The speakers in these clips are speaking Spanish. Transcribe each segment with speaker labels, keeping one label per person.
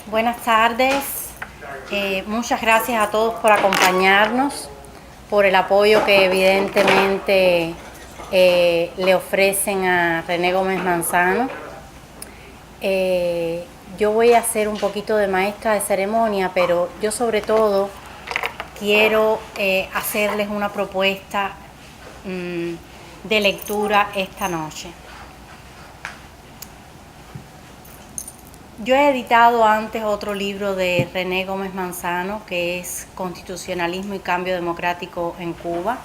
Speaker 1: Buenas tardes. Muchas gracias a todos por acompañarnos, por el apoyo que evidentemente le ofrecen a René Gómez Manzano. Yo voy a ser un poquito de maestra de ceremonia, pero yo sobre todo quiero hacerles una propuesta de lectura esta noche. Yo he editado antes otro libro de René Gómez Manzano, que es Constitucionalismo y Cambio Democrático en Cuba.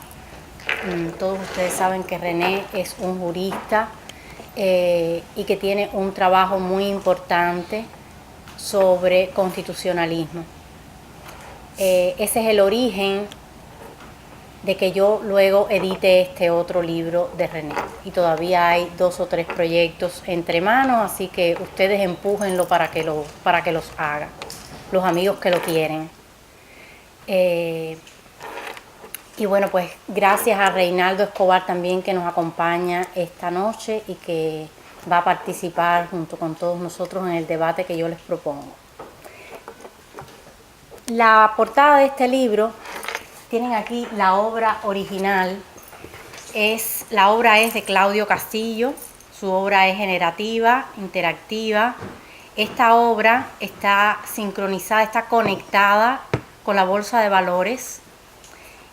Speaker 1: Todos ustedes saben que René es un jurista y que tiene un trabajo muy importante sobre constitucionalismo. Ese es el origen de que yo luego edite este otro libro de René. Y todavía hay 2 o 3 proyectos entre manos, así que ustedes empújenlo para que los haga, los amigos que lo quieren. Y bueno, pues gracias a Reinaldo Escobar también, que nos acompaña esta noche y que va a participar junto con todos nosotros en el debate que yo les propongo. La portada de este libro, tienen aquí la obra original, la obra es de Claudio Castillo, su obra es generativa, interactiva. Esta obra está sincronizada, está conectada con la Bolsa de Valores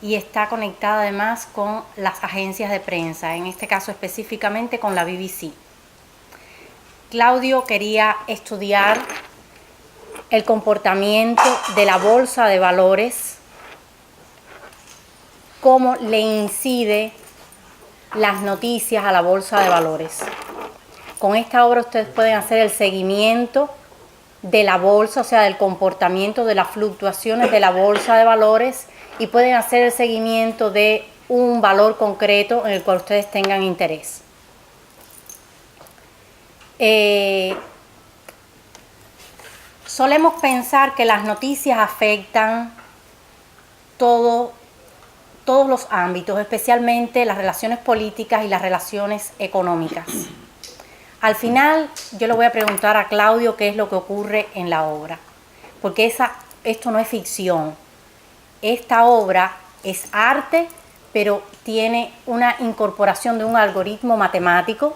Speaker 1: y está conectada además con las agencias de prensa, en este caso específicamente con la BBC. Claudio quería estudiar el comportamiento de la Bolsa de Valores, cómo le incide las noticias a la Bolsa de Valores. Con esta obra ustedes pueden hacer el seguimiento de la bolsa, o sea, del comportamiento de las fluctuaciones de la Bolsa de Valores, y pueden hacer el seguimiento de un valor concreto en el cual ustedes tengan interés. Solemos pensar que las noticias afectan todos los ámbitos, especialmente las relaciones políticas y las relaciones económicas. Al final, yo le voy a preguntar a Claudio qué es lo que ocurre en la obra, porque esto no es ficción. Esta obra es arte, pero tiene una incorporación de un algoritmo matemático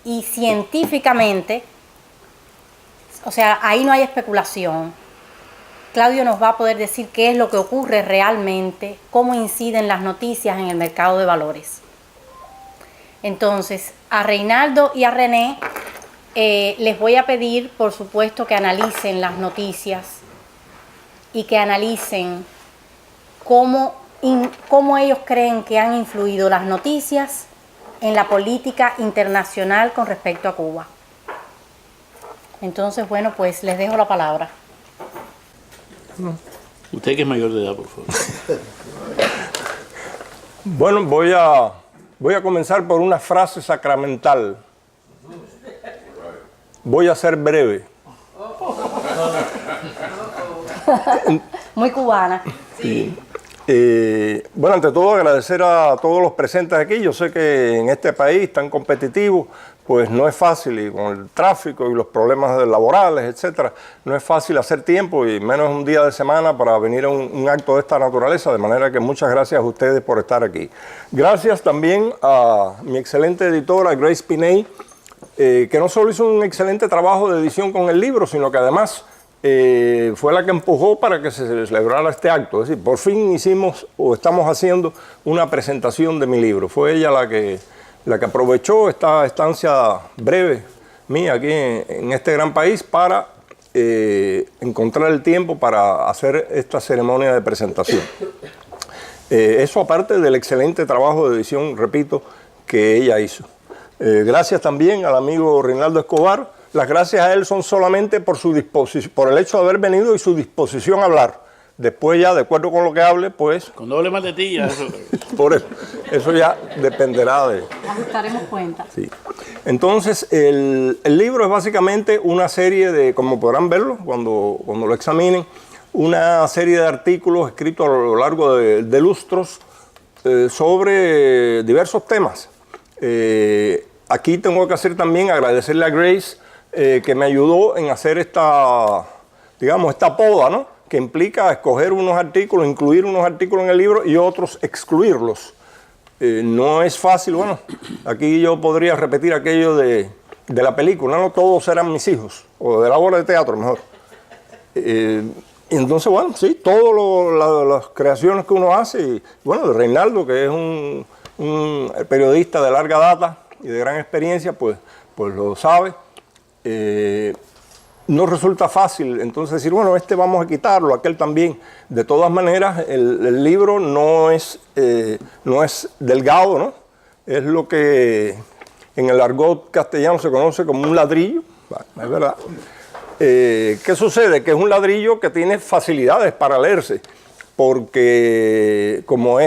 Speaker 1: y científicamente, o sea, ahí no hay especulación. Claudio nos va a poder decir qué es lo que ocurre realmente, cómo inciden las noticias en el mercado de valores. Entonces, a Reinaldo y a René les voy a pedir, por supuesto, que analicen las noticias y que analicen cómo ellos creen que han influido las noticias en la política internacional con respecto a Cuba. Entonces, bueno, pues les dejo la palabra.
Speaker 2: Usted que es mayor de edad, por favor.
Speaker 3: Bueno, voy a comenzar por una frase sacramental. Voy a ser breve.
Speaker 1: Muy cubana.
Speaker 3: Sí. Bueno, ante todo agradecer a todos los presentes aquí. Yo sé que en este país tan competitivo, pues no es fácil, y con el tráfico y los problemas laborales, etcétera, no es fácil hacer tiempo, y menos un día de semana para venir a un acto de esta naturaleza, de manera que muchas gracias a ustedes por estar aquí. Gracias también a mi excelente editora, Grace Piney, que no solo hizo un excelente trabajo de edición con el libro, sino que además fue la que empujó para que se celebrara este acto. Es decir, por fin hicimos o estamos haciendo una presentación de mi libro. Fue ella la que aprovechó esta estancia breve mía aquí en este gran país para encontrar el tiempo para hacer esta ceremonia de presentación. Eso aparte del excelente trabajo de edición, repito, que ella hizo. Gracias también al amigo Reinaldo Escobar. Las gracias a él son solamente por el hecho de haber venido y su disposición a hablar. Después ya, de acuerdo con lo que hable, pues...
Speaker 2: Con doble maletilla. Eso.
Speaker 3: Por eso ya dependerá de...
Speaker 1: Ajustaremos cuentas.
Speaker 3: Sí. Entonces, el libro es básicamente una serie de, como podrán verlo cuando lo examinen, una serie de artículos escritos a lo largo de lustros sobre diversos temas. Aquí tengo que hacer también agradecerle a Grace que me ayudó en hacer esta, digamos, esta poda, ¿no? Que implica escoger unos artículos, incluir unos artículos en el libro y otros excluirlos. No es fácil, bueno, aquí yo podría repetir aquello de la película, no todos eran mis hijos, o de la obra de teatro mejor. Entonces, bueno, sí, todas las creaciones que uno hace, y bueno, de Reinaldo, que es un periodista de larga data y de gran experiencia, pues lo sabe. No resulta fácil entonces decir, bueno, vamos a quitarlo, aquel también. De todas maneras, el libro no es delgado, ¿no? Es lo que en el argot castellano se conoce como un ladrillo, es verdad. ¿Qué sucede? Que es un ladrillo que tiene facilidades para leerse, porque como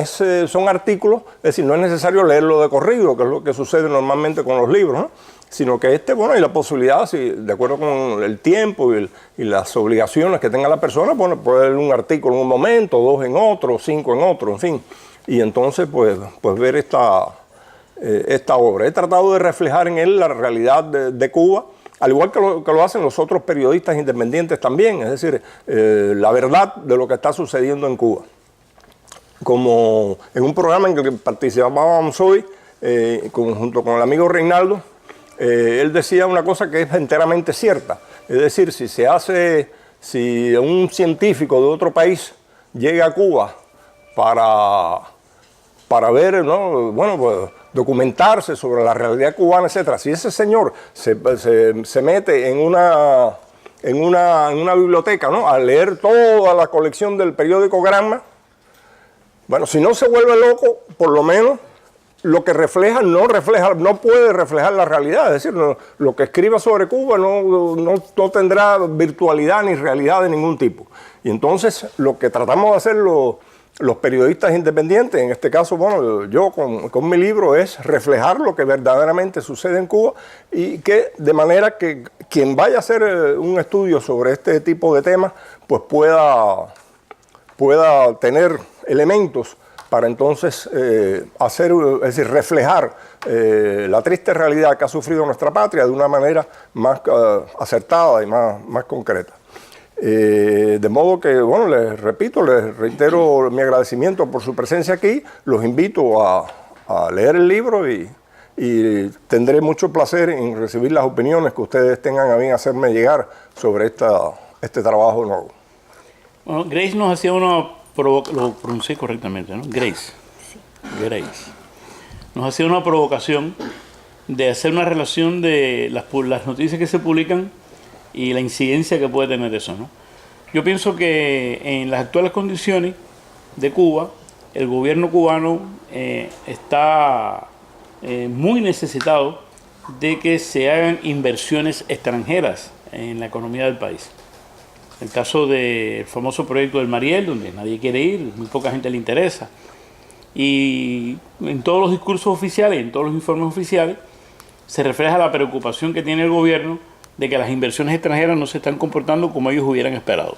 Speaker 3: son artículos, es decir, no es necesario leerlo de corrido, que es lo que sucede normalmente con los libros, ¿no? Sino que bueno, hay la posibilidad, si, de acuerdo con el tiempo y las obligaciones que tenga la persona, bueno, puede leer un artículo en un momento, 2 en otro, 5 en otro, en fin. Y entonces, pues ver esta obra. He tratado de reflejar en él la realidad de Cuba, al igual que lo hacen los otros periodistas independientes también, es decir, la verdad de lo que está sucediendo en Cuba. Como en un programa en el que participábamos hoy, junto con el amigo Reinaldo, él decía una cosa que es enteramente cierta. Es decir, si un científico de otro país llega a Cuba para ver, ¿no? Bueno, pues, documentarse sobre la realidad cubana, etcétera. Si ese señor se mete en una biblioteca, ¿no? A leer toda la colección del periódico Granma, bueno, si no se vuelve loco, por lo menos lo que refleja no puede reflejar la realidad. Es decir, lo que escriba sobre Cuba no tendrá virtualidad ni realidad de ningún tipo. Y entonces lo que tratamos de hacer los periodistas independientes, en este caso, bueno, yo con mi libro, es reflejar lo que verdaderamente sucede en Cuba, y que de manera que quien vaya a hacer un estudio sobre este tipo de temas, pues pueda tener elementos para entonces es decir, reflejar la triste realidad que ha sufrido nuestra patria de una manera más acertada y más concreta. De modo que, bueno, les reitero mi agradecimiento por su presencia aquí. Los invito a leer el libro y tendré mucho placer en recibir las opiniones que ustedes tengan a bien hacerme llegar sobre este trabajo nuevo.
Speaker 2: Bueno, Grace nos hacía lo pronuncié correctamente, ¿no? Grace.
Speaker 1: Sí.
Speaker 2: Grace. Nos hacía una provocación de hacer una relación de las noticias que se publican y la incidencia que puede tener eso, ¿no? Yo pienso que en las actuales condiciones de Cuba, el gobierno cubano está muy necesitado de que se hagan inversiones extranjeras en la economía del país. El caso del famoso proyecto del Mariel, donde nadie quiere ir, muy poca gente le interesa. Y en todos los discursos oficiales, en todos los informes oficiales, se refleja la preocupación que tiene el gobierno de que las inversiones extranjeras no se están comportando como ellos hubieran esperado.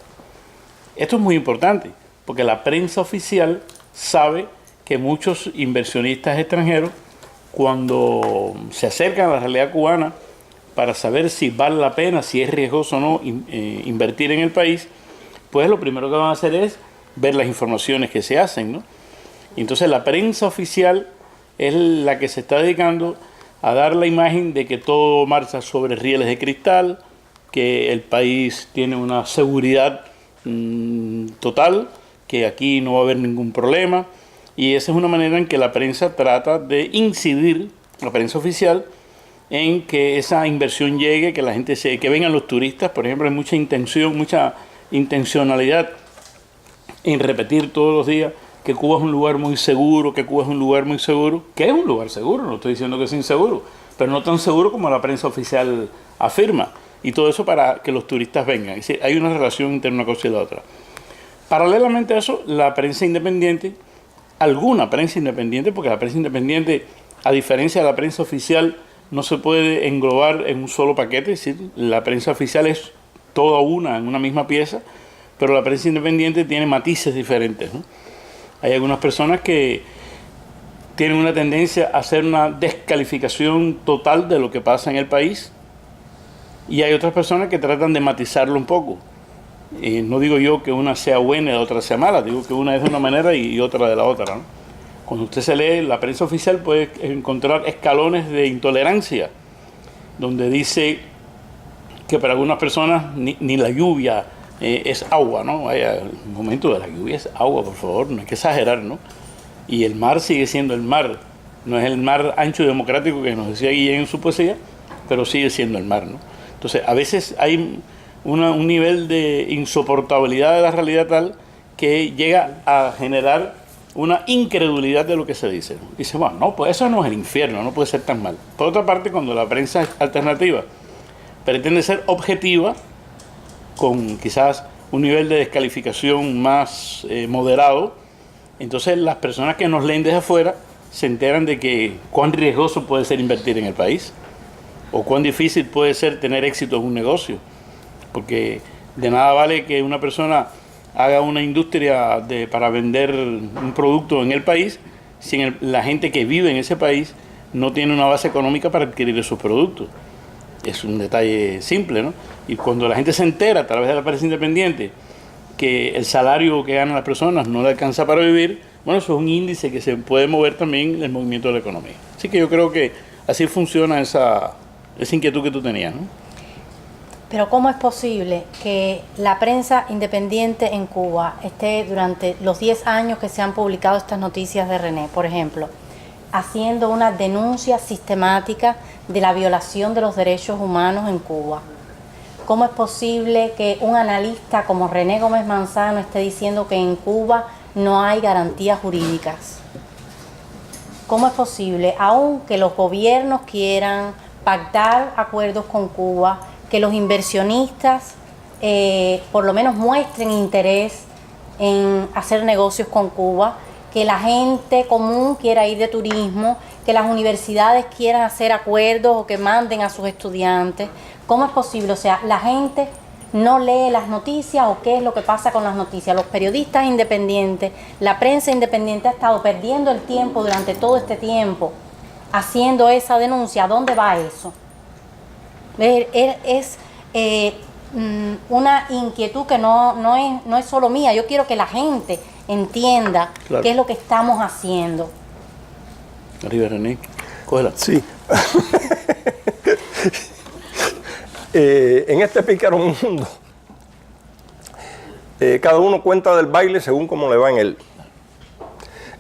Speaker 2: Esto es muy importante, porque la prensa oficial sabe que muchos inversionistas extranjeros, cuando se acercan a la realidad cubana para saber si vale la pena, si es riesgoso o no invertir en el país, pues lo primero que van a hacer es ver las informaciones que se hacen, ¿no? Y entonces la prensa oficial es la que se está dedicando a dar la imagen de que todo marcha sobre rieles de cristal, que el país tiene una seguridad total, que aquí no va a haber ningún problema, y esa es una manera en que la prensa trata de incidir, la prensa oficial, en que esa inversión llegue, que la gente que vengan los turistas. Por ejemplo, hay mucha intencionalidad en repetir todos los días que Cuba es un lugar muy seguro, que Cuba es un lugar muy seguro, que es un lugar seguro, no estoy diciendo que es inseguro, pero no tan seguro como la prensa oficial afirma, y todo eso para que los turistas vengan. Es decir, hay una relación entre una cosa y la otra. Paralelamente a eso, la prensa independiente, alguna prensa independiente, porque la prensa independiente, a diferencia de la prensa oficial, no se puede englobar en un solo paquete, es decir, la prensa oficial es toda en una misma pieza, pero la prensa independiente tiene matices diferentes, ¿no? Hay algunas personas que tienen una tendencia a hacer una descalificación total de lo que pasa en el país, Y hay otras personas que tratan de matizarlo un poco. No digo yo que una sea buena y la otra sea mala, digo que una es de una manera y otra de la otra, ¿no? Cuando usted se lee la prensa oficial puede encontrar escalones de intolerancia, donde dice que para algunas personas ni la lluvia es agua, ¿no? Vaya, el momento de la lluvia es agua, por favor, no hay que exagerar, ¿no? Y el mar sigue siendo el mar, no es el mar ancho y democrático que nos decía Guillén en su poesía, pero sigue siendo el mar, ¿no? Entonces, a veces hay un nivel de insoportabilidad de la realidad tal que llega a generar una incredulidad de lo que se dice, ¿no? Dice, bueno, no, pues eso no es el infierno, no puede ser tan mal. Por otra parte, cuando la prensa alternativa pretende ser objetiva, con quizás un nivel de descalificación más moderado, entonces las personas que nos leen desde afuera se enteran de que cuán riesgoso puede ser invertir en el país, o cuán difícil puede ser tener éxito en un negocio, porque de nada vale que una persona haga una industria para vender un producto en el país si la gente que vive en ese país no tiene una base económica para adquirir esos productos. Es un detalle simple, ¿no? Y cuando la gente se entera a través de la prensa independiente que el salario que ganan las personas no le alcanza para vivir, bueno, eso es un índice que se puede mover también en el movimiento de la economía. Así que yo creo que así funciona esa inquietud que tú tenías, ¿no?
Speaker 1: Pero ¿cómo es posible que la prensa independiente en Cuba esté durante los 10 años que se han publicado estas noticias de René, por ejemplo, haciendo una denuncia sistemática de la violación de los derechos humanos en Cuba? ¿Cómo es posible que un analista como René Gómez Manzano esté diciendo que en Cuba no hay garantías jurídicas? ¿Cómo es posible, aun que los gobiernos quieran pactar acuerdos con Cuba, que los inversionistas por lo menos muestren interés en hacer negocios con Cuba, que la gente común quiera ir de turismo, que las universidades quieran hacer acuerdos o que manden a sus estudiantes? ¿Cómo es posible? O sea, la gente no lee las noticias, o qué es lo que pasa con las noticias. Los periodistas independientes, la prensa independiente ha estado perdiendo el tiempo durante todo este tiempo haciendo esa denuncia. ¿A dónde va eso? Es una inquietud que no es solo mía. Yo quiero que la gente entienda claro qué es lo que estamos haciendo.
Speaker 2: Arriba, René. Cógela.
Speaker 3: Sí. En este pícaro mundo, cada uno cuenta del baile según cómo le va en él.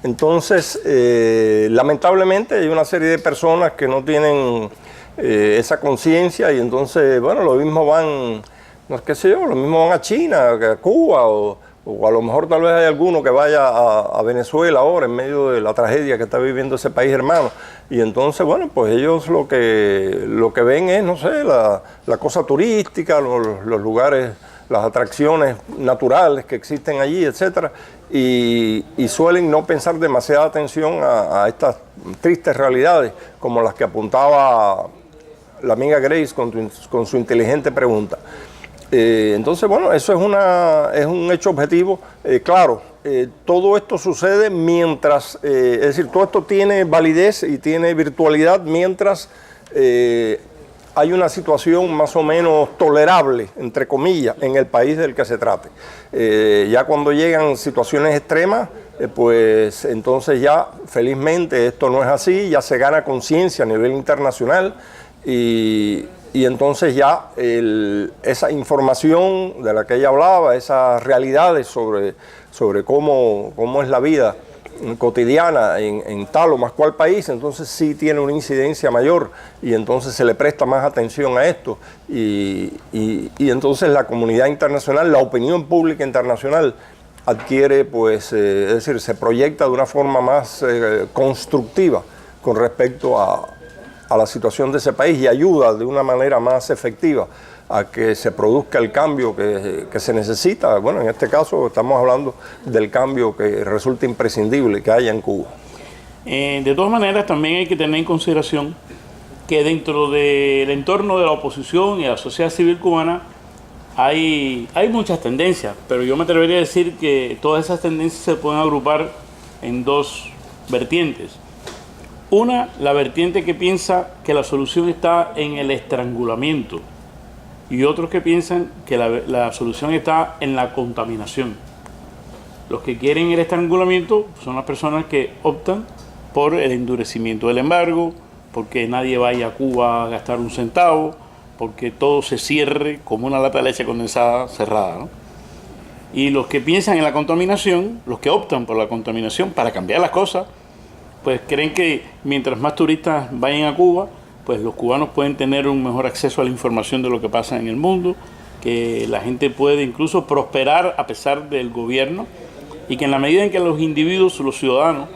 Speaker 3: Entonces, lamentablemente hay una serie de personas que no tienen esa conciencia, y entonces, bueno, lo mismo van, no qué sé yo, lo mismo van a China, a Cuba, o a lo mejor tal vez hay alguno que vaya a Venezuela ahora en medio de la tragedia que está viviendo ese país hermano. Y entonces, bueno, pues ellos lo que ven es, no sé, la cosa turística, los lugares, las atracciones naturales que existen allí, etcétera, y suelen no prestar demasiada atención a estas tristes realidades como las que apuntaba la amiga Grace con su inteligente pregunta. Entonces, bueno, eso es un hecho objetivo. Claro, todo esto sucede mientras, es decir, todo esto tiene validez y tiene virtualidad mientras hay una situación más o menos tolerable, entre comillas, en el país del que se trate. Ya cuando llegan situaciones extremas, pues entonces ya felizmente esto no es así, ya se gana conciencia a nivel internacional, y entonces ya esa información de la que ella hablaba, esas realidades sobre cómo es la vida cotidiana en tal o más cual país, entonces sí tiene una incidencia mayor, y entonces se le presta más atención a esto, y entonces la comunidad internacional, la opinión pública internacional adquiere, pues, es decir, se proyecta de una forma más constructiva con respecto a la situación de ese país, y ayuda de una manera más efectiva a que se produzca el cambio que se necesita. Bueno, en este caso estamos hablando del cambio que resulta imprescindible que haya en Cuba.
Speaker 2: De todas maneras, también hay que tener en consideración que dentro del entorno de la oposición y de la sociedad civil cubana hay muchas tendencias, pero yo me atrevería a decir que todas esas tendencias se pueden agrupar en dos vertientes. Una, la vertiente que piensa que la solución está en el estrangulamiento y otros que piensan que la solución está en la contaminación. Los que quieren el estrangulamiento son las personas que optan por el endurecimiento del embargo, porque nadie vaya a Cuba a gastar un centavo, porque todo se cierre como una lata de leche condensada cerrada, ¿no? Y los que piensan en la contaminación, los que optan por la contaminación para cambiar las cosas, pues creen que mientras más turistas vayan a Cuba, pues los cubanos pueden tener un mejor acceso a la información de lo que pasa en el mundo, que la gente puede incluso prosperar a pesar del gobierno, y que en la medida en que los individuos, los ciudadanos,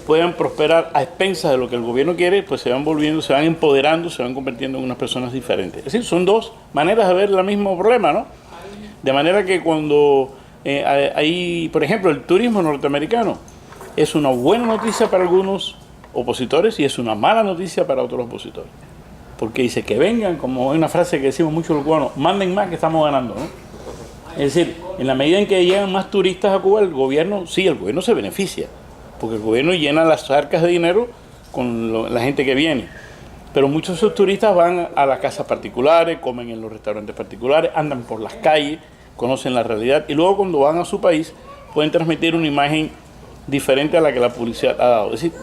Speaker 2: puedan prosperar a expensas de lo que el gobierno quiere, pues se van volviendo, se van empoderando, se van convirtiendo en unas personas diferentes. Es decir, son dos maneras de ver el mismo problema, ¿no? De manera que cuando hay, por ejemplo, el turismo norteamericano es una buena noticia para algunos opositores y es una mala noticia para otros opositores. Porque dice que vengan, como hay una frase que decimos mucho los cubanos, manden más que estamos ganando, ¿no? Es decir, en la medida en que llegan más turistas a Cuba, el gobierno se beneficia, porque el gobierno llena las arcas de dinero con la gente que viene. Pero muchos de esos turistas van a las casas particulares, comen en los restaurantes particulares, andan por las calles, conocen la realidad y luego cuando van a su país pueden transmitir una imagen diferente a la que la publicidad ha dado. Es decir,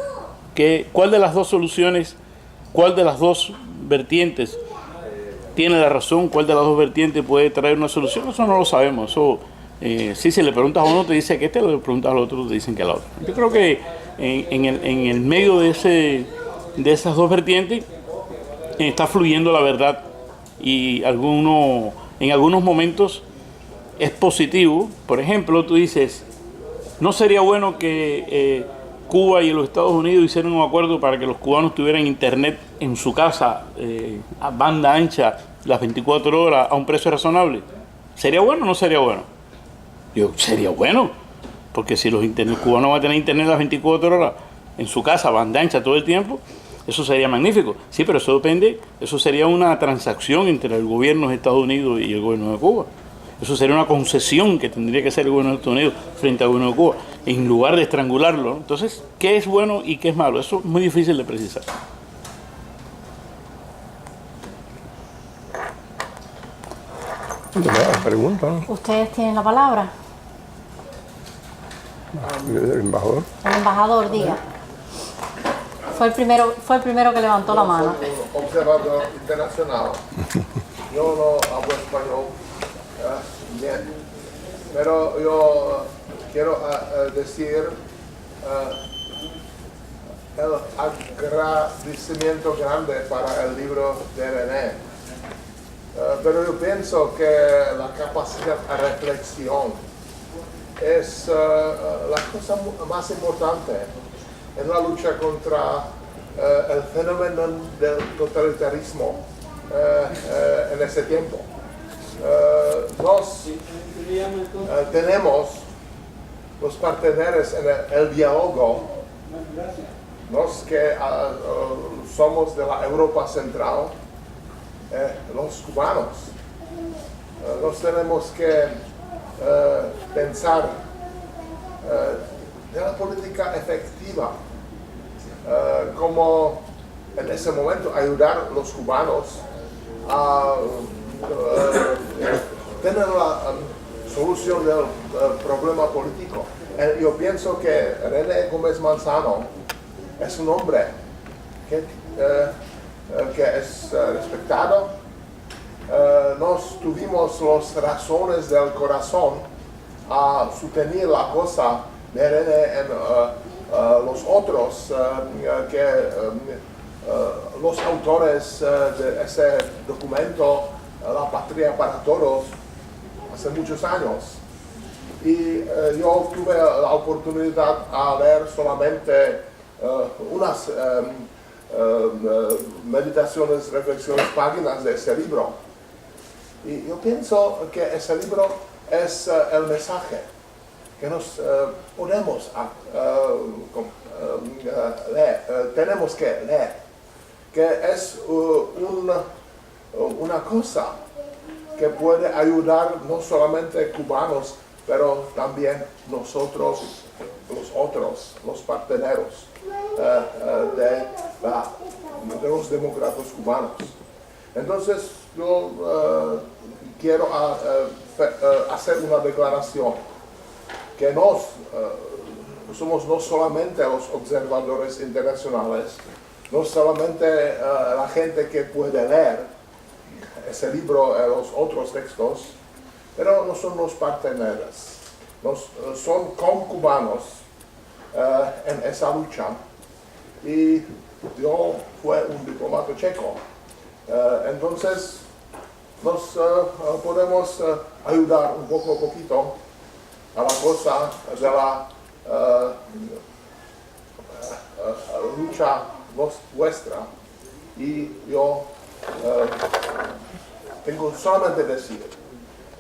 Speaker 2: ¿cuál de las dos soluciones, cuál de las dos vertientes tiene la razón, cuál de las dos vertientes puede traer una solución? Eso no lo sabemos. Eso, si le preguntas a uno te dice que le preguntas al otro te dicen que a la otra. Yo creo que en el medio de esas dos vertientes está fluyendo la verdad y en algunos momentos es positivo. Por ejemplo, tú dices, ¿no sería bueno que Cuba y los Estados Unidos hicieran un acuerdo para que los cubanos tuvieran internet en su casa a banda ancha las 24 horas a un precio razonable? ¿Sería bueno o no sería bueno? Yo, sería bueno, porque si los cubanos van a tener internet las 24 horas en su casa, banda ancha todo el tiempo, eso sería magnífico. Sí, pero eso sería una transacción entre el gobierno de Estados Unidos y el gobierno de Cuba. Eso sería una concesión que tendría que hacer el gobierno de Estados Unidos frente al gobierno de Cuba, en lugar de estrangularlo, ¿no? Entonces, ¿qué es bueno y qué es malo? Eso es muy difícil de precisar.
Speaker 3: Pregunta, ¿no?
Speaker 1: ¿Ustedes tienen la palabra?
Speaker 3: El embajador.
Speaker 1: El embajador, diga. Fue el primero que levantó la mano.
Speaker 4: Un observador internacional. Yo no hablo español bien, pero yo quiero decir el agradecimiento grande para el libro de René. Pero yo pienso que la capacidad de reflexión es la cosa más importante en la lucha contra el fenómeno del totalitarismo en ese tiempo. Tenemos los parteneros en el diálogo, los que somos de la Europa Central, los cubanos. Nos tenemos que pensar de la política efectiva, como en ese momento ayudar a los cubanos a tener la solución del problema político. Yo pienso que René Gómez Manzano es un hombre que es respetado. Nos tuvimos las razones del corazón a sostener la cosa de René en los otros los autores de ese documento, La Patria para Todos, hace muchos años. Y yo tuve la oportunidad a leer solamente unas meditaciones, reflexiones, páginas de ese libro. Y yo pienso que ese libro es el mensaje que nos podemos leer, tenemos que leer, que es una cosa que puede ayudar no solamente cubanos, pero también nosotros, los otros, los parteneros de los demócratas cubanos. Entonces yo quiero hacer una declaración, que somos no solamente los observadores internacionales, no solamente la gente que puede leer ese libro, los otros textos, pero no son los parteneros, son concubanos en esa lucha. Y yo fui un diplomático checo, entonces nos podemos ayudar un poquito a la cosa de la lucha vuestra. Y yo tengo solamente decir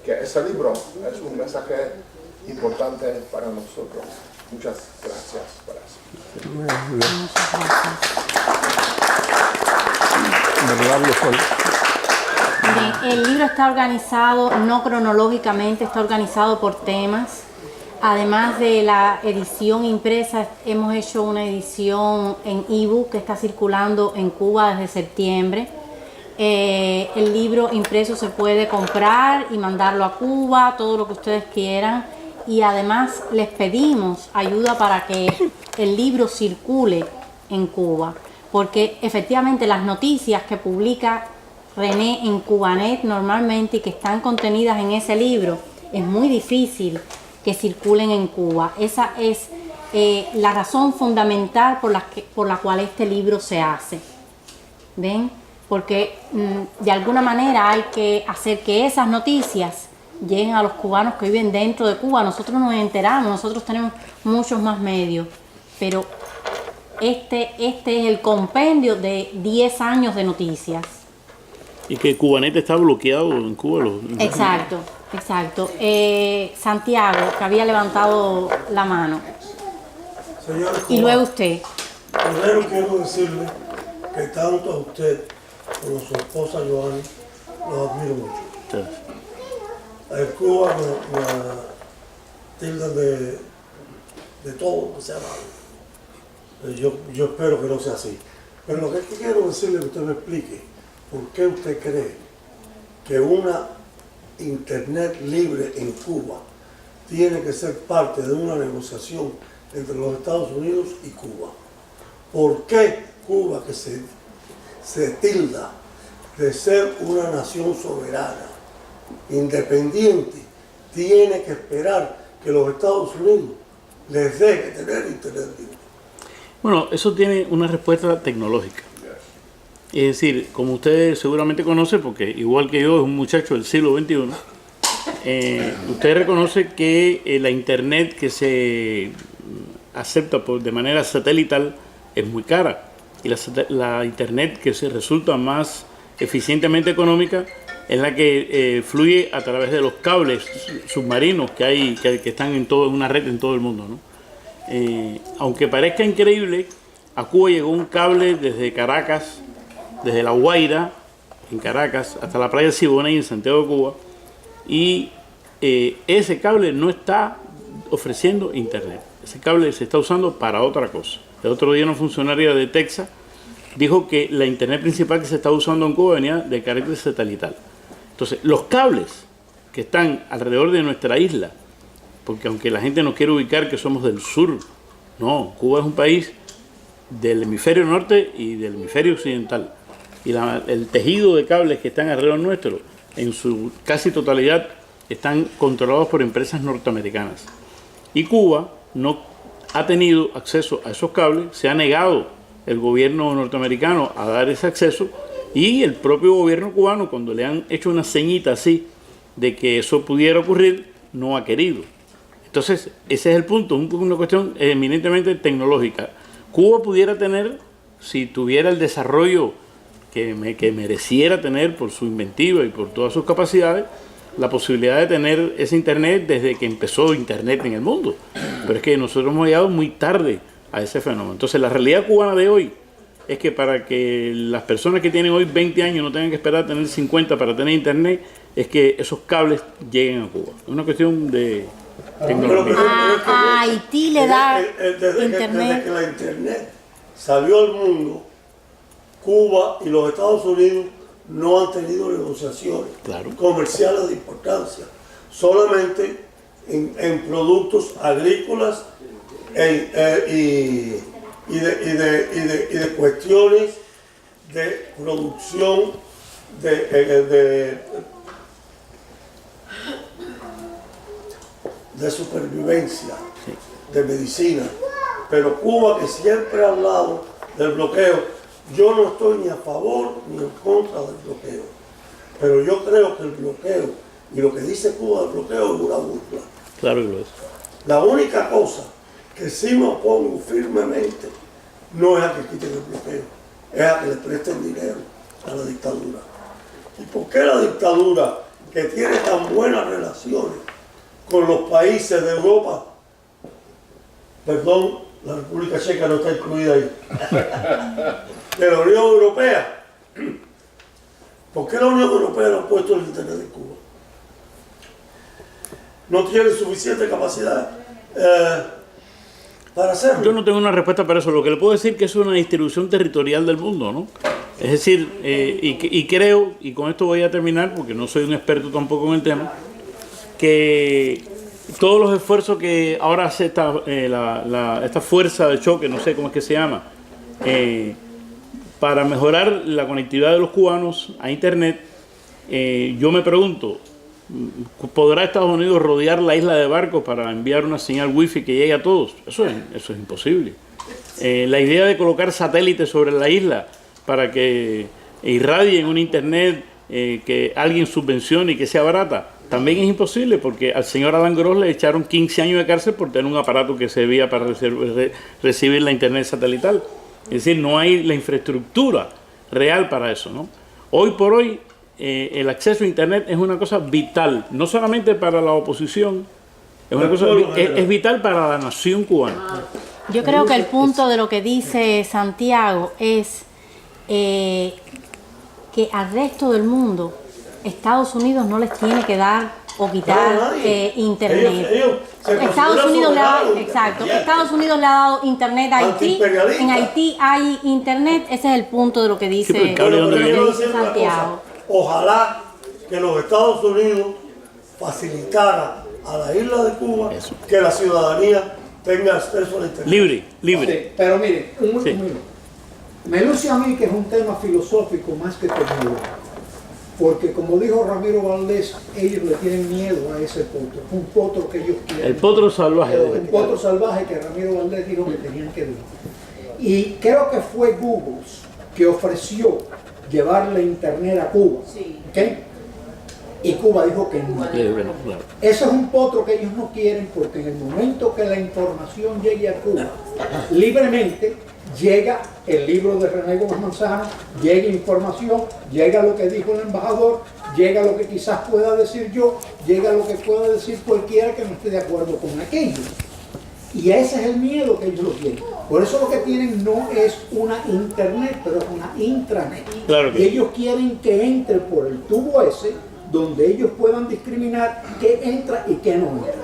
Speaker 4: que ese libro es un mensaje importante para nosotros. Muchas gracias por eso.
Speaker 1: Miren, el libro está organizado no cronológicamente, está organizado por temas. Además de la edición impresa, hemos hecho una edición en ebook que está circulando en Cuba desde septiembre. El libro impreso se puede comprar y mandarlo a Cuba, todo lo que ustedes quieran. Y además les pedimos ayuda para que el libro circule en Cuba, porque efectivamente las noticias que publica René en Cubanet normalmente y que están contenidas en ese libro, es muy difícil que circulen en Cuba. Esa es la razón fundamental por la cual este libro se hace. ¿Ven? Porque de alguna manera hay que hacer que esas noticias lleguen a los cubanos que viven dentro de Cuba. Nosotros nos enteramos, nosotros tenemos muchos más medios, pero este es el compendio de 10 años de noticias.
Speaker 2: Y que Cubanet está bloqueado en Cuba.
Speaker 1: Exacto. Santiago, que había levantado la mano.
Speaker 5: Señor
Speaker 1: Y luego usted.
Speaker 5: Primero quiero decirle que tanto a usted como a su esposa Joana los admiro mucho.
Speaker 2: Sí.
Speaker 5: En Cuba me tildan de todo lo que sea malo. Yo espero que no sea así. Pero lo que quiero decirle es que usted me explique por qué usted cree que una Internet libre en Cuba tiene que ser parte de una negociación entre los Estados Unidos y Cuba. ¿Por qué Cuba, que se tilda de ser una nación soberana, independiente, tiene que esperar que los Estados Unidos les deje tener Internet libre?
Speaker 2: Bueno, eso tiene una respuesta tecnológica. Es decir, como usted seguramente conoce, porque igual que yo es un muchacho del siglo XXI, usted reconoce que la Internet que se acepta de manera satelital es muy cara. Y la Internet que se resulta más eficientemente económica es la que fluye a través de los cables submarinos que hay, que están en una red en todo el mundo, ¿no? Aunque parezca increíble, a Cuba llegó un cable desde Caracas, desde La Guaira, en Caracas, hasta la playa Siboney en Santiago de Cuba, y ese cable no está ofreciendo internet. Ese cable se está usando para otra cosa. El otro día una funcionaria de Texas dijo que la internet principal que se está usando en Cuba venía de carácter satelital. Entonces, los cables que están alrededor de nuestra isla, porque aunque la gente nos quiere ubicar que somos del sur, no, Cuba es un país del hemisferio norte y del hemisferio occidental. Y el tejido de cables que están alrededor nuestro, en su casi totalidad, están controlados por empresas norteamericanas. Y Cuba no ha tenido acceso a esos cables, se ha negado el gobierno norteamericano a dar ese acceso, y el propio gobierno cubano, cuando le han hecho una ceñita así de que eso pudiera ocurrir, no ha querido. Entonces, ese es el punto, una cuestión eminentemente tecnológica. Cuba pudiera tener, si tuviera el desarrollo que mereciera tener por su inventiva y por todas sus capacidades, la posibilidad de tener ese Internet desde que empezó Internet en el mundo. Pero es que nosotros hemos llegado muy tarde a ese fenómeno. Entonces, la realidad cubana de hoy es que para que las personas que tienen hoy 20 años no tengan que esperar a tener 50 para tener Internet, es que esos cables lleguen a Cuba. Es una cuestión de tecnología.
Speaker 1: A Haití le da
Speaker 5: Desde
Speaker 1: Internet.
Speaker 5: que la Internet salió al mundo, Cuba y los Estados Unidos no han tenido negociaciones
Speaker 2: Claro.
Speaker 5: comerciales de importancia, solamente en productos agrícolas y de cuestiones de producción de supervivencia, de medicina. Pero Cuba, que siempre ha hablado del bloqueo, yo no estoy ni a favor ni en contra del bloqueo, pero yo creo que el bloqueo y lo que dice Cuba del bloqueo es una burla.
Speaker 2: Claro que lo es.
Speaker 5: La única cosa que sí me opongo firmemente no es a que quiten el bloqueo, es a que le presten dinero a la dictadura. ¿Y por qué la dictadura, que tiene tan buenas relaciones con los países de Europa, perdón, la República Checa no está incluida ahí, de la Unión Europea? ¿Por qué la Unión Europea no ha puesto el internet en Cuba? No tiene suficiente capacidad para hacerlo.
Speaker 2: Yo no tengo una respuesta para eso. Lo que le puedo decir es que es una distribución territorial del mundo, ¿no? Es decir, y creo, y con esto voy a terminar, porque no soy un experto tampoco en el tema, que todos los esfuerzos que ahora hace esta fuerza de choque, no sé cómo es que se llama, para mejorar la conectividad de los cubanos a Internet, yo me pregunto, ¿podrá Estados Unidos rodear la isla de Barcos para enviar una señal wifi que llegue a todos? Eso es imposible. La idea de colocar satélites sobre la isla para que irradien un Internet que alguien subvencione y que sea barata, también es imposible, porque al señor Alan Gross le echaron 15 años de cárcel por tener un aparato que servía para recibir la Internet satelital. Es decir, no hay la infraestructura real para eso, ¿no? Hoy por hoy, el acceso a Internet es una cosa vital, no solamente para la oposición, es vital para la nación cubana.
Speaker 1: Yo creo que el punto de lo que dice Santiago es que al resto del mundo Estados Unidos no les tiene que dar o quitar Internet. Estados Unidos le ha dado, exacto, Estados Unidos le ha dado Internet a Haití. En Haití hay Internet. Ese es el punto de lo que dice,
Speaker 5: Santiago. Ojalá que los Estados Unidos facilitaran a la isla de Cuba que la ciudadanía tenga acceso al Internet.
Speaker 2: Libre.
Speaker 6: Sí, pero miren, un minuto. Me luce a mí que es un tema filosófico más que tecnológico. Porque como dijo Ramiro Valdés, ellos le tienen miedo a ese potro. Es un potro que ellos quieren.
Speaker 2: El potro salvaje.
Speaker 6: Un potro salvaje que Ramiro Valdés dijo que tenían que ver. Y creo que fue Google que ofreció llevarle Internet a Cuba. Sí. ¿Okay? Y Cuba dijo que no. Ese es un potro que ellos no quieren, porque en el momento que la información llegue a Cuba libremente, llega el libro de René Gómez Manzano, llega información, llega lo que dijo el embajador, llega lo que quizás pueda decir yo, llega lo que pueda decir cualquiera que no esté de acuerdo con aquello. Y ese es el miedo que ellos lo tienen. Por eso lo que tienen no es una internet, pero es una intranet.
Speaker 2: Claro que
Speaker 6: y ellos quieren que entre por el tubo ese, donde ellos puedan discriminar qué entra y qué no entra.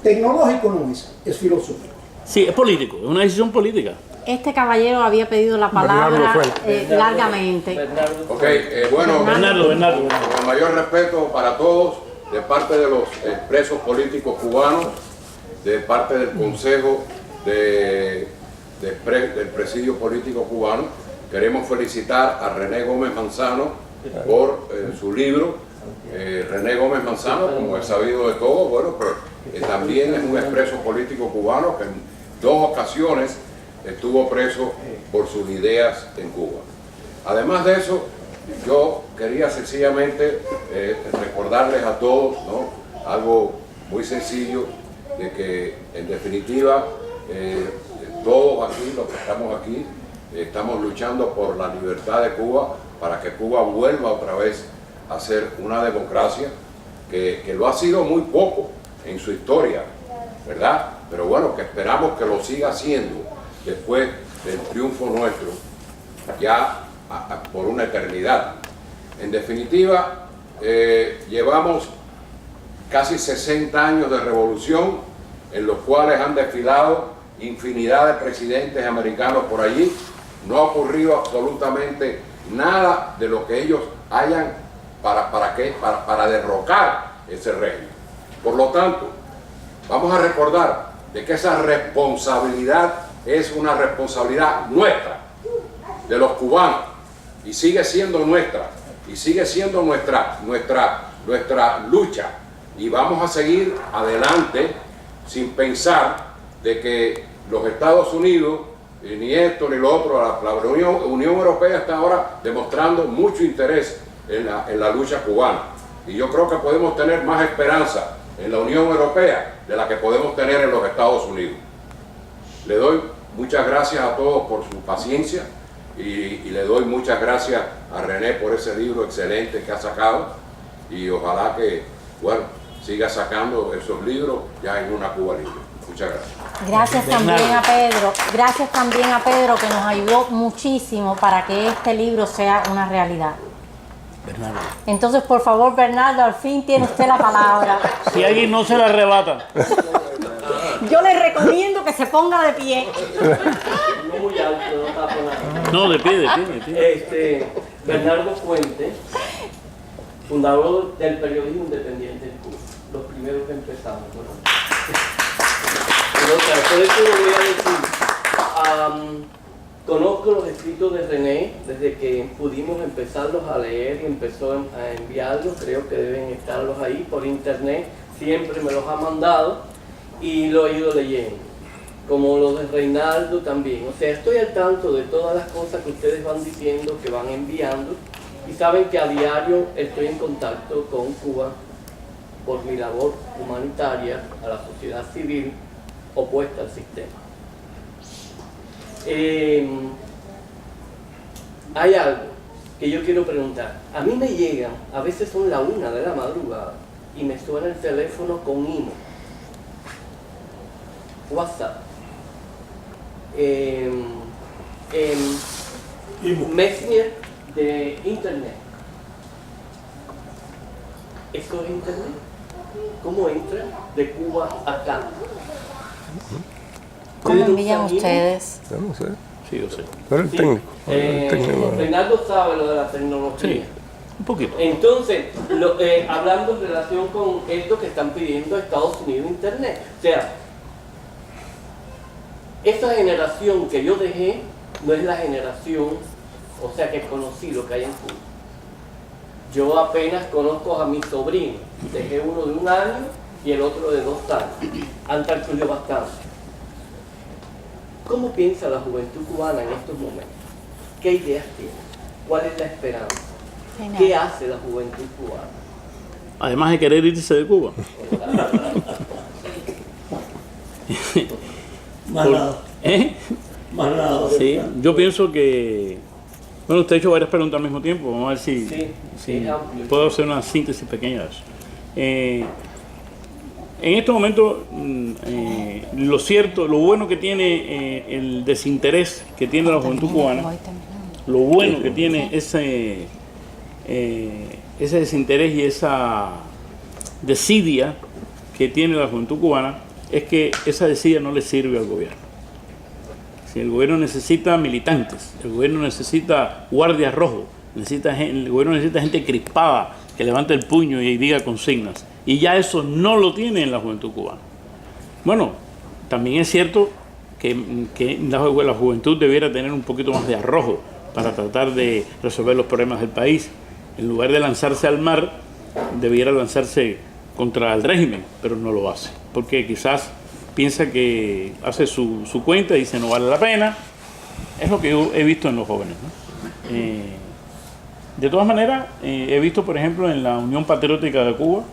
Speaker 6: Tecnológico no es filosófico.
Speaker 2: Sí, es político, es una decisión política.
Speaker 1: Este caballero había pedido la palabra largamente.
Speaker 7: Ok, bueno,
Speaker 2: Bernardo.
Speaker 7: con el mayor respeto para todos, de parte de los presos políticos cubanos, de parte del Consejo del Presidio Político Cubano, queremos felicitar a René Gómez Manzano por su libro. René Gómez Manzano, como es sabido de todos, bueno, pues también es un expreso político cubano que en 2 ocasiones estuvo preso por sus ideas en Cuba. Además de eso, yo quería sencillamente recordarles a todos, ¿no?, algo muy sencillo, de que en definitiva todos aquí, los que estamos aquí, estamos luchando por la libertad de Cuba, para que Cuba vuelva otra vez a ser una democracia que lo ha sido muy poco en su historia, ¿verdad? Pero bueno, que esperamos que lo siga haciendo después del triunfo nuestro, ya por una eternidad. En definitiva, llevamos casi 60 años de revolución, en los cuales han desfilado infinidad de presidentes americanos por allí. No ha ocurrido absolutamente nada de lo que ellos hayan para derrocar ese régimen. Por lo tanto, vamos a recordar de que esa responsabilidad es una responsabilidad nuestra, de los cubanos, y sigue siendo nuestra, y sigue siendo nuestra lucha, y vamos a seguir adelante sin pensar de que los Estados Unidos, ni esto ni lo otro, la Unión Europea está ahora demostrando mucho interés en la lucha cubana, y yo creo que podemos tener más esperanza en la Unión Europea de la que podemos tener en los Estados Unidos. Le doy muchas gracias a todos por su paciencia y le doy muchas gracias a René por ese libro excelente que ha sacado, y ojalá que, bueno, siga sacando esos libros ya en una Cuba libre. Muchas gracias.
Speaker 1: Gracias también a Pedro que nos ayudó muchísimo para que este libro sea una realidad.
Speaker 2: Bernardo.
Speaker 1: Entonces, por favor, Bernardo, al fin tiene usted la palabra.
Speaker 2: Si alguien no se la arrebata.
Speaker 1: Yo le recomiendo que se ponga de pie.
Speaker 8: No muy alto, no tapo nada.
Speaker 2: No, de pie.
Speaker 8: Bernardo Fuentes, fundador del periodismo independiente en Cuba, los primeros que empezamos, ¿no? Entonces, por eso lo voy a decir. Conozco los escritos de René desde que pudimos empezarlos a leer y empezó a enviarlos. Creo que deben estarlos ahí por internet. Siempre me los ha mandado y lo he ido leyendo. Como los de Reinaldo también. O sea, estoy al tanto de todas las cosas que ustedes van diciendo, que van enviando. Y saben que a diario estoy en contacto con Cuba por mi labor humanitaria a la sociedad civil opuesta al sistema. Hay algo que yo quiero preguntar. A mí me llegan, a veces son la 1 de la madrugada y me suena el teléfono con IMO, WhatsApp, Messenger de internet. ¿Esto es internet? ¿Cómo entra de Cuba acá?
Speaker 1: ¿Cómo envían ustedes?
Speaker 3: Yo no sé.
Speaker 2: Sí, yo sé.
Speaker 3: Pero el técnico.
Speaker 8: Reinaldo sabe lo de la tecnología.
Speaker 2: Sí, un poquito.
Speaker 8: Entonces, hablando en relación con esto que están pidiendo Estados Unidos Internet. O sea, esa generación que yo dejé no es la generación, o sea, que conocí lo que hay en Cuba. Yo apenas conozco a mis sobrinos. Dejé uno de 1 año y el otro de 2 años. Han transcurrido bastante. ¿Cómo piensa la juventud cubana en estos momentos? ¿Qué ideas tiene? ¿Cuál es la esperanza? ¿Qué hace la juventud cubana?
Speaker 2: Además de querer irse de Cuba.
Speaker 5: Más nada. Más nada.
Speaker 2: Sí, yo pienso que... Bueno, usted ha hecho varias preguntas al mismo tiempo. Vamos a ver si puedo hacer una síntesis pequeña de eso. En estos momentos, lo cierto, lo bueno que tiene el desinterés que tiene la juventud cubana, lo bueno que tiene ese desinterés y esa desidia que tiene la juventud cubana, es que esa desidia no le sirve al gobierno. Si el gobierno necesita militantes, el gobierno necesita guardias rojos, el gobierno necesita gente crispada que levante el puño y diga consignas. Y ya eso no lo tiene en la juventud cubana. Bueno, también es cierto que la juventud debiera tener un poquito más de arrojo para tratar de resolver los problemas del país. En lugar de lanzarse al mar, debiera lanzarse contra el régimen, pero no lo hace. Porque quizás piensa que hace su cuenta y dice no vale la pena. Es lo que yo he visto en los jóvenes, ¿no? De todas maneras, he visto, por ejemplo, en la Unión Patriótica de Cuba,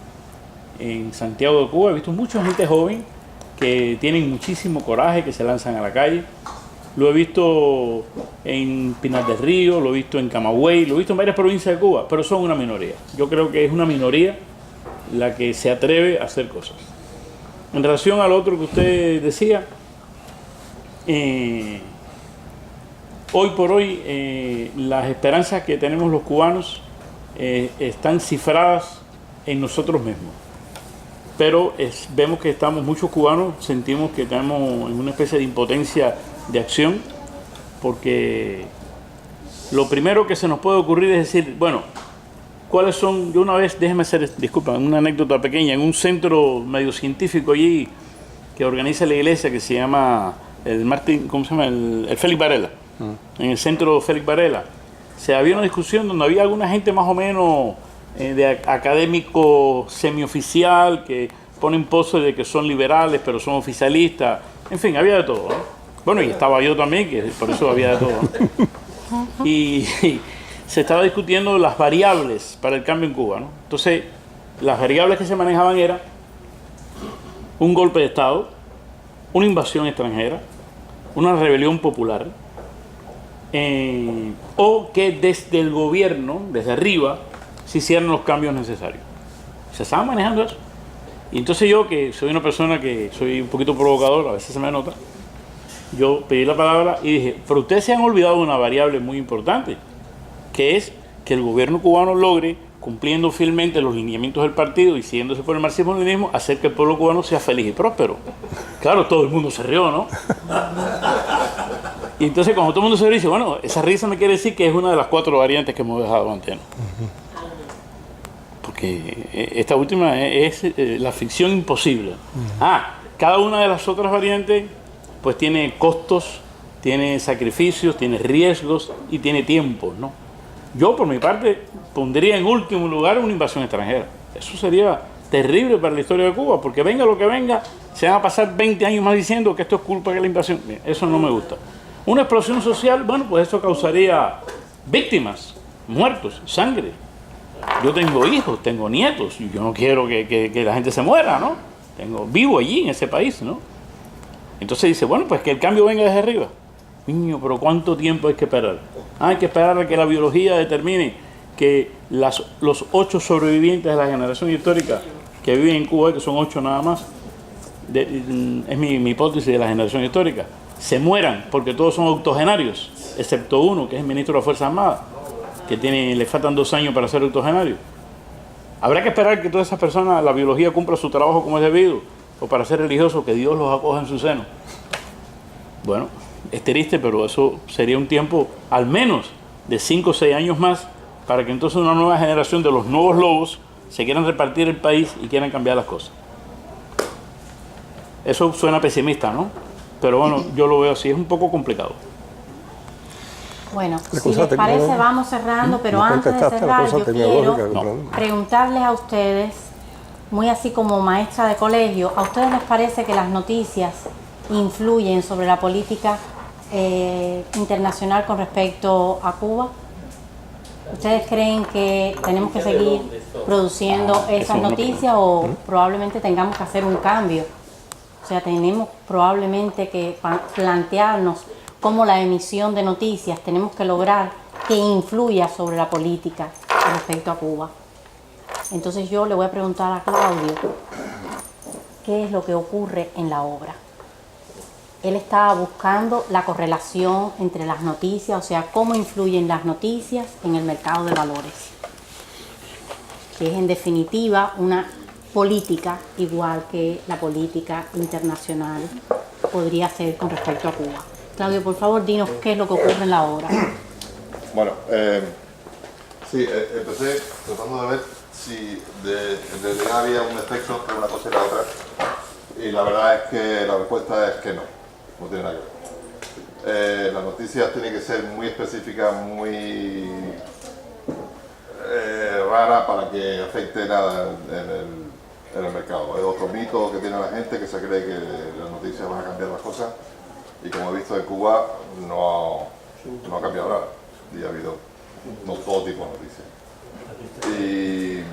Speaker 2: en Santiago de Cuba, he visto mucha gente joven que tienen muchísimo coraje, que se lanzan a la calle. Lo he visto en Pinar del Río, lo he visto en Camagüey, lo he visto en varias provincias de Cuba, pero son una minoría. Yo creo que es una minoría la que se atreve a hacer cosas. En relación al otro que usted decía, hoy por hoy las esperanzas que tenemos los cubanos están cifradas en nosotros mismos. Pero vemos que muchos cubanos sentimos que estamos en una especie de impotencia de acción, porque lo primero que se nos puede ocurrir es decir, bueno, cuáles son. Yo una vez, déjeme hacer, disculpa, una anécdota pequeña, en un centro medio científico allí que organiza la iglesia que se llama el Martín, ¿cómo se llama? El Félix Varela. En el centro Félix Varela. Se había una discusión donde había alguna gente más o menos de académico semioficial que ponen poses de que son liberales pero son oficialistas. En fin, había de todo, ¿no? Bueno, y estaba yo también, que por eso había de todo, ¿no? Y se estaba discutiendo las variables para el cambio en Cuba, ¿no? Entonces, las variables que se manejaban eran un golpe de Estado, una invasión extranjera, una rebelión popular, o que desde el gobierno, desde arriba, se hicieran los cambios necesarios. Se estaban manejando eso. Y entonces yo, que soy una persona que soy un poquito provocador, a veces se me nota, yo pedí la palabra y dije, pero ustedes se han olvidado de una variable muy importante, que es que el gobierno cubano logre, cumpliendo fielmente los lineamientos del partido y siguiéndose por el marxismo-leninismo, hacer que el pueblo cubano sea feliz y próspero. Claro, todo el mundo se rió, ¿no? Y entonces cuando todo el mundo se dice, bueno, esa risa me quiere decir que es una de las 4 variantes que hemos dejado antes, ¿no? Porque esta última es la ficción imposible. Cada una de las otras variantes pues tiene costos, tiene sacrificios, tiene riesgos y tiene tiempos, ¿no? Yo por mi parte pondría en último lugar una invasión extranjera. Eso sería terrible para la historia de Cuba, porque venga lo que venga, se van a pasar 20 años más diciendo que esto es culpa de la invasión. Eso no me gusta. Una explosión social, bueno, pues eso causaría víctimas, muertos, sangre. Yo tengo hijos, tengo nietos, y yo no quiero que la gente se muera, ¿no? Vivo allí en ese país, ¿no? Entonces dice, bueno, pues que el cambio venga desde arriba. Niño, pero ¿cuánto tiempo hay que esperar? Hay que esperar a que la biología determine que los 8 sobrevivientes de la generación histórica que viven en Cuba, que son 8 nada más, es mi hipótesis de la generación histórica, se mueran porque todos son octogenarios, excepto uno, que es el ministro de las Fuerzas Armadas, que le faltan 2 años para ser octogenario. Habrá que esperar que todas esas personas, la biología cumpla su trabajo como es debido, o para ser religiosos, que Dios los acoja en su seno. Bueno, es triste, pero eso sería un tiempo al menos de 5 o 6 años más para que entonces una nueva generación de los nuevos lobos se quieran repartir el país y quieran cambiar las cosas. Eso suena pesimista, ¿no? Pero bueno, yo lo veo así, es un poco complicado.
Speaker 1: Bueno, si les parece vamos cerrando, pero antes de cerrar yo quiero preguntarles a ustedes, muy así como maestra de colegio, ¿a ustedes les parece que las noticias influyen sobre la política internacional con respecto a Cuba? ¿Ustedes creen que tenemos que seguir produciendo esas noticias o probablemente tengamos que hacer un cambio? O sea, tenemos probablemente que plantearnos cómo la emisión de noticias tenemos que lograr que influya sobre la política con respecto a Cuba. Entonces yo le voy a preguntar a Claudio, ¿qué es lo que ocurre en la obra? Él estaba buscando la correlación entre las noticias, o sea, cómo influyen las noticias en el mercado de valores, que es en definitiva una política igual que la política internacional podría ser con respecto a Cuba. Claudio, por favor, dinos qué es lo que ocurre en la obra.
Speaker 9: Bueno, sí, empecé tratando de ver si en realidad había un efecto entre una cosa y la otra, y la verdad es que la respuesta es que no tiene nada que ver. Las noticias tienen que ser muy específicas, muy raras para que afecte nada en el mercado. Es otro mito que tiene la gente que se cree que las noticias van a cambiar las cosas, y como he visto en Cuba no ha cambiado nada, y ha habido no todo tipo de noticias. Y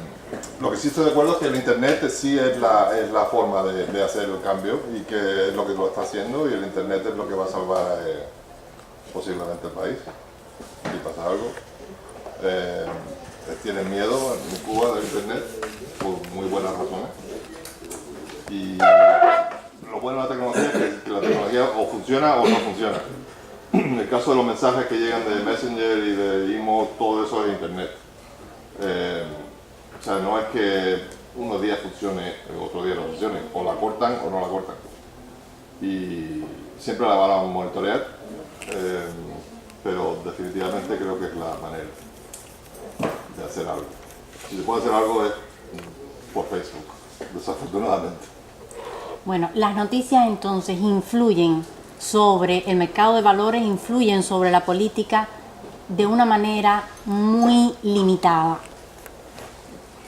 Speaker 9: lo que sí estoy de acuerdo es que el internet sí es la forma de hacer el cambio, y que es lo que lo está haciendo, y el internet es lo que va a salvar posiblemente el país si pasa algo. Tienen miedo en Cuba del internet por muy buenas razones, y lo bueno de la tecnología es que la tecnología o funciona o no funciona. En el caso de los mensajes que llegan de Messenger y de email, todo eso es internet. O sea, no es que unos días funcione, otro día no funcione, o la cortan o no la cortan. Y siempre la van a monitorear, pero definitivamente creo que es la manera de hacer algo. Si se puede hacer algo es por Facebook, desafortunadamente.
Speaker 1: Bueno, las noticias entonces influyen sobre el mercado de valores, influyen sobre la política de una manera muy limitada.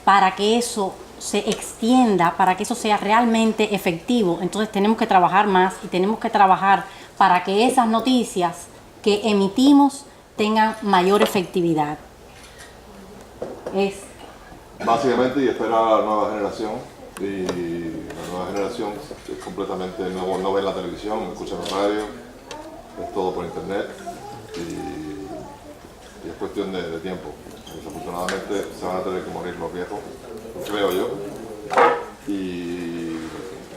Speaker 1: Para que eso se extienda, para que eso sea realmente efectivo, entonces tenemos que trabajar más y tenemos que trabajar para que esas noticias que emitimos tengan mayor efectividad.
Speaker 9: Básicamente, y esperar a la nueva generación, y la nueva generación es completamente, no ve la televisión, no escucha la radio, es todo por internet, y es cuestión de tiempo. Desafortunadamente se van a tener que morir los viejos, creo yo, y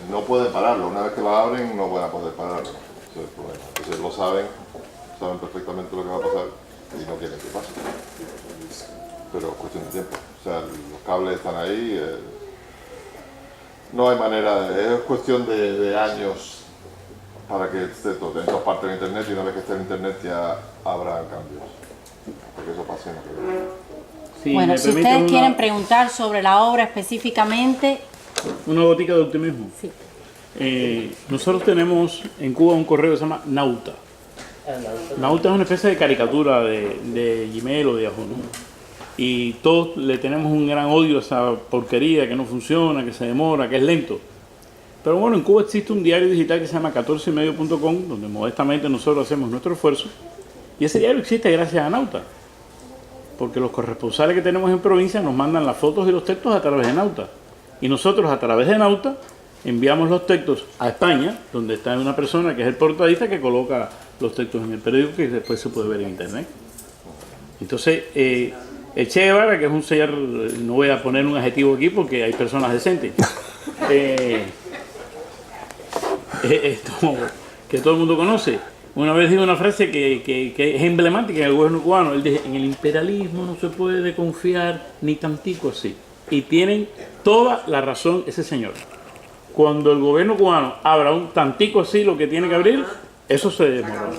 Speaker 9: no pueden pararlo. Una vez que lo abren no van a poder pararlo. Ese es el problema. Entonces lo saben perfectamente lo que va a pasar y no quieren que pase. Pero es cuestión de tiempo. O sea, los cables están ahí, no hay manera, es cuestión de años para que esté todo en todas partes de internet, y una vez que esté en internet ya habrá cambios. Porque eso pasa en la televisión.
Speaker 2: Sí,
Speaker 1: bueno, si ustedes quieren preguntar sobre la obra específicamente...
Speaker 2: Una gotica de optimismo.
Speaker 1: Sí.
Speaker 2: Nosotros tenemos en Cuba un correo que se llama Nauta. Nauta es una especie de caricatura de Gmail o de Yahoo, ¿no? Y todos le tenemos un gran odio a esa porquería que no funciona, que se demora, que es lento. Pero bueno, en Cuba existe un diario digital que se llama 14ymedio.com, donde modestamente nosotros hacemos nuestro esfuerzo. Y ese diario existe gracias a Nauta. Porque los corresponsales que tenemos en provincia nos mandan las fotos y los textos a través de Nauta. Y nosotros a través de Nauta enviamos los textos a España, donde está una persona que es el portadista que coloca los textos en el periódico, que después se puede ver en internet. Entonces, el Che Guevara, que es un señor, no voy a poner un adjetivo aquí porque hay personas decentes, que todo el mundo conoce. Una vez dijo una frase que es emblemática en el gobierno cubano. Él dice: en el imperialismo no se puede confiar ni tantico así. Y tienen toda la razón ese señor. Cuando el gobierno cubano abra un tantico así lo que tiene que abrir, eso se demora.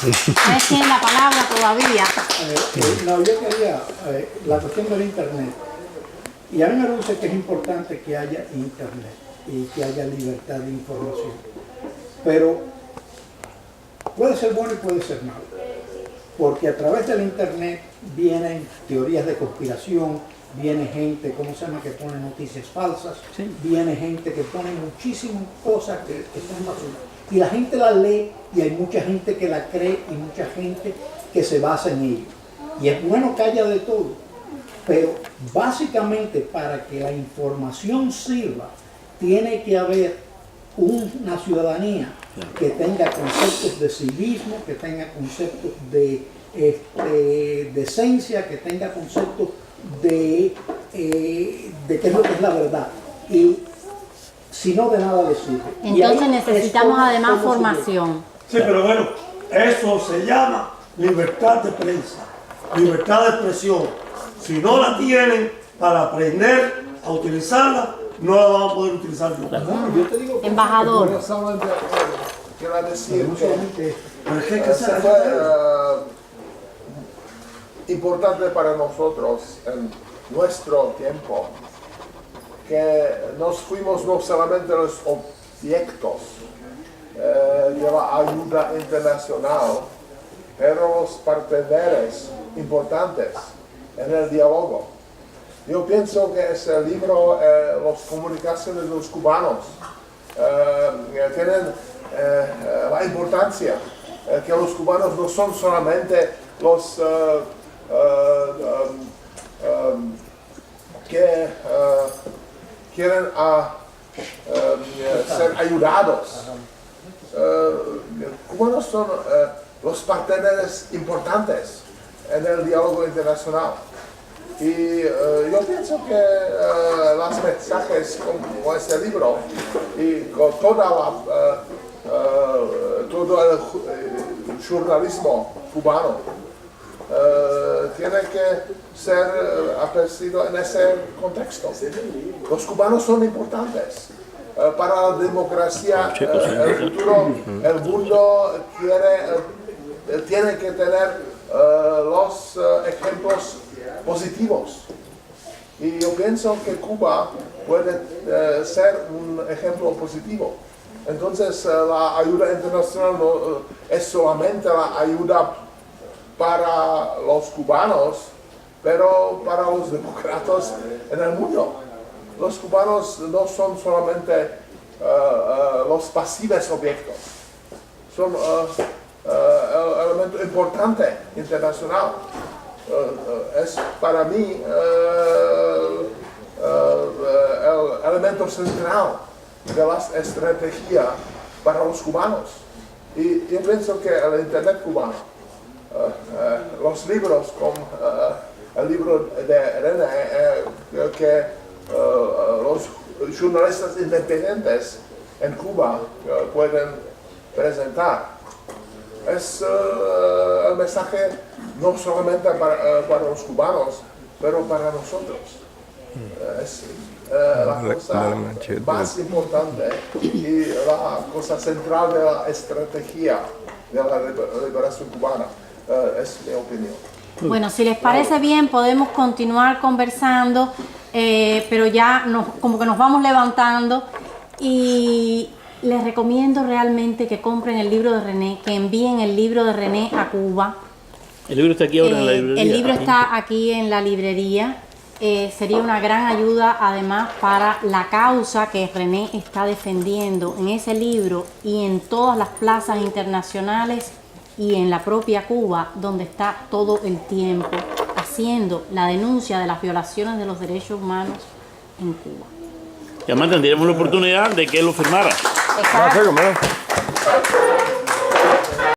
Speaker 1: Ustedes tienen la palabra todavía.
Speaker 6: No, yo quería, la cuestión del internet. Y a mí me parece que es importante que haya internet y que haya libertad de información. Pero puede ser bueno y puede ser malo. Porque a través del internet vienen teorías de conspiración, viene gente, ¿cómo se llama?, que pone noticias falsas, sí. Viene gente que pone muchísimas cosas que son basuras. Y la gente la lee y hay mucha gente que la cree y mucha gente que se basa en ello. Y es bueno que haya de todo, pero básicamente para que la información sirva, tiene que haber una ciudadanía que tenga conceptos de civismo, que tenga conceptos de decencia, que tenga conceptos de qué es lo que es la verdad. Y si no, de nada le sirve.
Speaker 1: Entonces necesitamos además formación.
Speaker 5: Sí, pero bueno, eso se llama libertad de prensa, libertad de expresión. Si no la tienen para aprender a utilizarla, no la van a poder utilizar nunca.
Speaker 6: No, yo te digo,
Speaker 1: embajador.
Speaker 4: Yo solamente quiero decir que
Speaker 5: fue
Speaker 4: importante para nosotros en nuestro tiempo que nos fuimos no solamente los objetos de la ayuda internacional, pero los partidarios importantes en el diálogo. Yo pienso que ese libro, las comunicaciones de los cubanos, tienen la importancia que los cubanos no son solamente los que quieren ser ayudados. Cubanos son los partidarios importantes en el diálogo internacional. Y yo pienso que los mensajes como este libro y con todo el journalismo cubano tiene que ser apreciado en ese contexto. Los cubanos son importantes. Para la democracia, el futuro, el mundo tiene que tener los ejemplos positivos Y yo pienso que Cuba puede ser un ejemplo positivo. Entonces la ayuda internacional no es solamente la ayuda para los cubanos, pero para los demócratas en el mundo. Los cubanos no son solamente los pasivos objetos, son el elemento importante internacional. Es para mí el elemento central de la estrategia para los cubanos. Y yo pienso que el Internet cubano, los libros como el libro de René, que los jornalistas independientes en Cuba pueden presentar, es el mensaje no solamente para los cubanos, pero para nosotros. Es la cosa más importante y la cosa central de la estrategia de la liberación cubana. Es mi opinión.
Speaker 1: Bueno, si les parece bien, podemos continuar conversando, pero ya como que nos vamos levantando, y les recomiendo realmente que compren el libro de René, que envíen el libro de René a Cuba.
Speaker 2: El libro está aquí ahora en la librería.
Speaker 1: El libro está aquí en la librería. Sería una gran ayuda además para la causa que René está defendiendo en ese libro y en todas las plazas internacionales y en la propia Cuba, donde está todo el tiempo haciendo la denuncia de las violaciones de los derechos humanos en Cuba.
Speaker 2: Y además tendríamos la oportunidad de que él lo firmara.
Speaker 1: Exacto.